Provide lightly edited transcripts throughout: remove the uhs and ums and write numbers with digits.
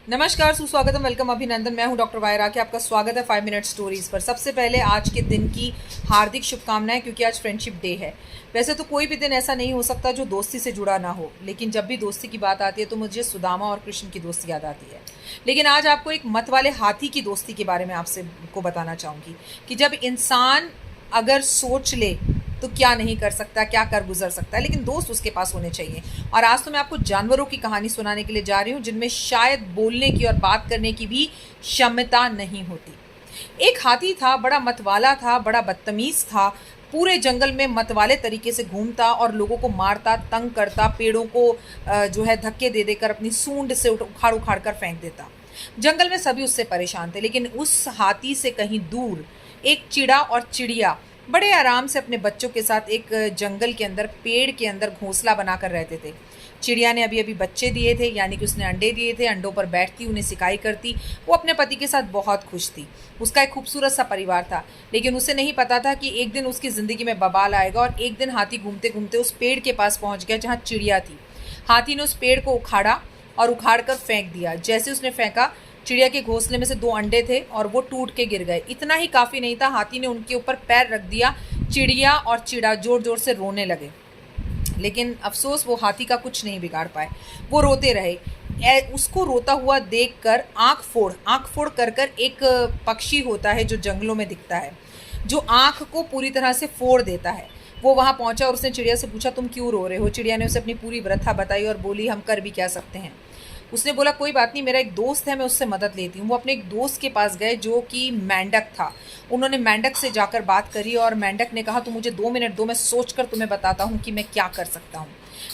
नमस्कार, सुस्वागतम, वेलकम, अभिनंदन। मैं हूं डॉक्टर वायरा के आपका स्वागत है 5 मिनट स्टोरीज पर। सबसे पहले आज के दिन की हार्दिक शुभकामनाएं, क्योंकि आज फ्रेंडशिप डे है। वैसे तो कोई भी दिन ऐसा नहीं हो सकता जो दोस्ती से जुड़ा ना हो, लेकिन जब भी दोस्ती की बात आती है तो मुझे सुदामा और कृष्ण की दोस्ती याद आती है। लेकिन आज आपको एक मत वाले हाथी की दोस्ती के बारे में आपसे को बताना चाहूँगी कि जब इंसान अगर सोच ले तो क्या नहीं कर सकता, क्या कर गुजर सकता है, लेकिन दोस्त उसके पास होने चाहिए। और आज तो मैं आपको जानवरों की कहानी सुनाने के लिए जा रही हूँ जिनमें शायद बोलने की और बात करने की भी क्षमता नहीं होती। एक हाथी था, बड़ा मतवाला था, बड़ा बदतमीज था। पूरे जंगल में मतवाले तरीके से घूमता और लोगों को मारता, तंग करता, पेड़ों को जो है धक्के दे देकर अपनी सूंड से उखाड़ उखाड़ कर फेंक देता। जंगल में सभी उससे परेशान थे, लेकिन उस हाथी से कहीं दूर एक चिड़ा और चिड़िया बड़े आराम से अपने बच्चों के साथ एक जंगल के अंदर, पेड़ के अंदर घोंसला बनाकर रहते थे। चिड़िया ने अभी अभी बच्चे दिए थे, यानी कि उसने अंडे दिए थे। अंडों पर बैठती, उन्हें सिकाई करती। वो अपने पति के साथ बहुत खुश थी। उसका एक खूबसूरत सा परिवार था, लेकिन उसे नहीं पता था कि एक दिन उसकी ज़िंदगी में बवाल आएगा। और एक दिन हाथी घूमते घूमते उस पेड़ के पास पहुंच गया जहाँ चिड़िया थी। हाथी ने उस पेड़ को उखाड़ा और उखाड़ कर फेंक दिया। जैसे उसने फेंका, चिड़िया के घोंसले में से 2 अंडे थे और वो टूट के गिर गए। इतना ही काफ़ी नहीं था, हाथी ने उनके ऊपर पैर रख दिया। चिड़िया और चिड़ा जोर जोर से रोने लगे, लेकिन अफसोस वो हाथी का कुछ नहीं बिगाड़ पाए। वो रोते रहे। उसको रोता हुआ देखकर आँख फोड़ कर कर एक पक्षी होता है जो जंगलों में दिखता है, जो आँख को पूरी तरह से फोड़ देता है। वो वहाँ पहुँचा और उसने चिड़िया से पूछा, तुम क्यों रो रहे हो? चिड़िया ने उसे अपनी पूरी व्यथा बताई और बोली, हम कर भी क्या सकते हैं। उसने बोला, कोई बात नहीं, मेरा एक दोस्त है, मैं उससे मदद लेती हूँ। वो अपने एक दोस्त के पास गए जो कि मेंढक था। उन्होंने मेंढक से जाकर बात करी और मेंढक ने कहा, तुम मुझे 2 मिनट दो, मैं सोच कर तुम्हें बताता हूँ कि मैं क्या कर सकता हूँ।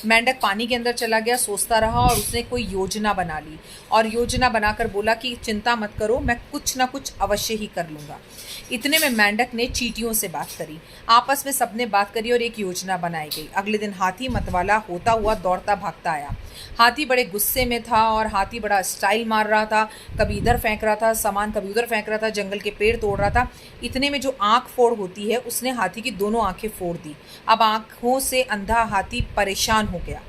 मेंढक पानी के अंदर चला गया, सोचता रहा और उसने कोई योजना बना ली और योजना बनाकर बोला कि चिंता मत करो, मैं कुछ ना कुछ अवश्य ही कर लूँगा। इतने में मेंढक ने चींटियों से बात करी। आपस में सबने बात करी और एक योजना बनाई गई। अगले दिन हाथी मतवाला होता हुआ दौड़ता भागता आया। हाथी बड़े गुस्से में था और हाथी बड़ा स्टाइल मार रहा था, कभी इधर फेंक रहा था सामान, कभी उधर फेंक रहा था, जंगल के पेड़ तोड़ रहा था। इतने में जो आँख फोड़ होती है, उसने हाथी की दोनों आंखें फोड़ दी। अब आंखों से अंधा हाथी परेशान हो गया,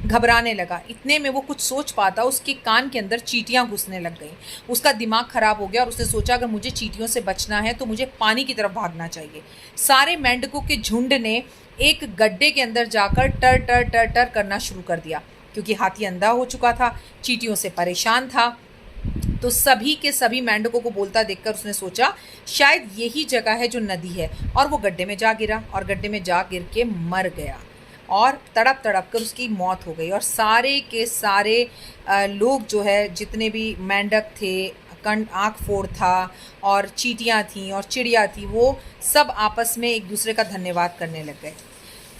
घबराने लगा। इतने में वो कुछ सोच पाता, उसके कान के अंदर चींटियां घुसने लग गई। उसका दिमाग खराब हो गया और उसने सोचा, अगर मुझे चींटियों से बचना है तो मुझे पानी की तरफ भागना चाहिए। सारे मेंढकों के झुंड ने एक गड्ढे के अंदर जाकर टर टर टर टर करना शुरू कर दिया। क्योंकि हाथी अंधा हो चुका था, चींटियों से परेशान था, तो सभी के सभी मेंढकों को बोलता देखकर उसने सोचा, शायद यही जगह है जो नदी है। और वो गड्ढे में जा गिरा और गड्ढे में जा गिर के मर गया और तड़प तड़प कर उसकी मौत हो गई। और सारे के सारे लोग जो है, जितने भी मेंढक थे, आँख फोड़ था और चींटियाँ थीं और चिड़िया थी, वो सब आपस में एक दूसरे का धन्यवाद करने लग गए।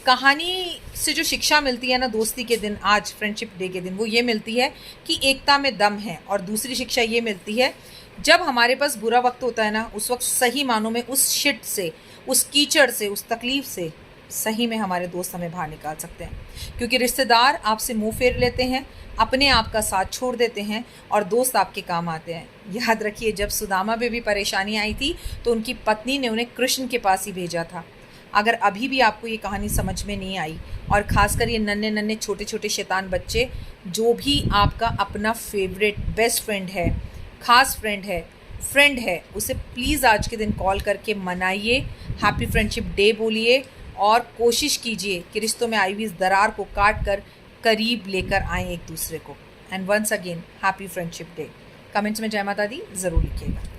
कहानी से जो शिक्षा मिलती है ना दोस्ती के दिन, आज फ्रेंडशिप डे के दिन, वो ये मिलती है कि एकता में दम है। और दूसरी शिक्षा ये मिलती है, जब हमारे पास बुरा वक्त होता है ना, उस वक्त सही मानों में उस शिट से, उस कीचड़ से, उस तकलीफ़ से सही में हमारे दोस्त हमें बाहर निकाल सकते हैं। क्योंकि रिश्तेदार आपसे मुंह फेर लेते हैं, अपने आप का साथ छोड़ देते हैं और दोस्त आपके काम आते हैं। याद रखिए, जब सुदामा पे भी परेशानी आई थी तो उनकी पत्नी ने उन्हें कृष्ण के पास ही भेजा था। अगर अभी भी आपको ये कहानी समझ में नहीं आई, और ख़ासकर ये नन्हे नन्हे छोटे छोटे शैतान बच्चे, जो भी आपका अपना फेवरेट बेस्ट फ्रेंड है, ख़ास फ्रेंड है, उसे प्लीज़ आज के दिन कॉल करके मनाइए, हैप्पी फ्रेंडशिप डे बोलिए और कोशिश कीजिए कि रिश्तों में आई हुई इस दरार को काट कर करीब लेकर आएँ एक दूसरे को। And once again happy friendship day. Comments में जय माता दी ज़रूर लिखिएगा।